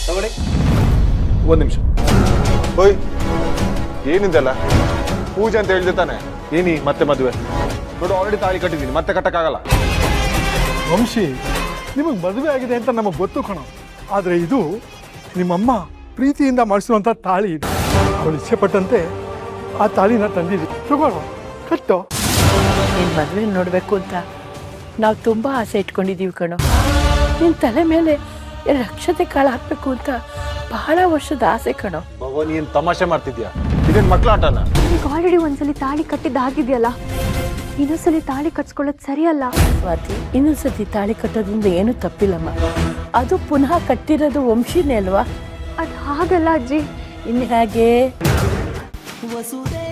ತಗೊಳ್ಳಿ. ಒಂದು ನಿಮಿಷ. ಓಯ್, ಏನಿದೆಲ್ಲ ಪೂಜೆ ಅಂತ ಹೇಳಿದೆ ತಾನೆ? ಏನಿ ಮತ್ತೆ ಮದುವೆ? ನೋಡು, ಆಲ್ರೆಡಿ ತಾಳಿ ಕಟ್ಟಿದ್ದೀನಿ, ಮತ್ತೆ ಕಟ್ಟಕ್ಕಾಗಲ್ಲ. ವಂಶಿ, ನಿಮಗೆ ಮದುವೆ ಆಗಿದೆ ಅಂತ ನಮಗೆ ಗೊತ್ತು ಕಣೋ. ಆದರೆ ಇದು ನಿಮ್ಮಮ್ಮ ಪ್ರೀತಿಯಿಂದ ಮಾಡಿಸುವಂಥ ತಾಳಿ ಇದು. ಅವಳು ಇಚ್ಛೆ ಪಟ್ಟಂತೆ ಆ ತಾಳಿನ ತಂದಿದ್ವಿ. ತಗೋಣ, ಕಟ್ಟೋ. ನಿನ್ನ ಮದುವೆ ನೋಡಬೇಕು ಅಂತ ನಾವು ತುಂಬ ಆಸೆ ಇಟ್ಕೊಂಡಿದ್ದೀವಿ ಕಣೋ. ನಿನ್ನ ತಲೆ ಮೇಲೆ 2 ಅಕ್ಷತೆ ಕಾಳು ಹಾಕಬೇಕು ಅಂತ ಬಹಳ ವರ್ಷದ ಆಸೆ ಕಣೋ. ಬಾಬಾ, ನೀನ್ ತಮಾಷೆ ಮಾಡ್ತಿದ್ಯಾ? ಇದೇನು ಮಕ್ಳ ಆಟನ? ಈಗ ಆಲ್ರೆಡಿ ಒಂದ್ಸಲಿ ತಾಳಿ ಕಟ್ಟಿದ್ದಾಗಿದೆಯಲ್ಲ, ಇನ್ನೊಂದ್ಸಲಿ ತಾಳಿ ಕಟ್ಸ್ಕೊಳ್ಳೋದು ಸರಿಯಲ್ಲ. ಸ್ವಾತಿ, ಇನ್ನೊಂದ್ಸತಿ ತಾಳಿ ಕಟ್ಟೋದ್ರಿಂದ ಏನೂ ತಪ್ಪಿಲ್ಲಮ್ಮ. ಅದು ಪುನಃ ಕಟ್ಟಿರೋದು ವಂಶಿನೇ ಅಲ್ವಾ? ಅದು ಹಾಗಲ್ಲ ಅಜ್ಜಿ. ಇನ್ನು ಹೇಗೆ? ವಸುದೇ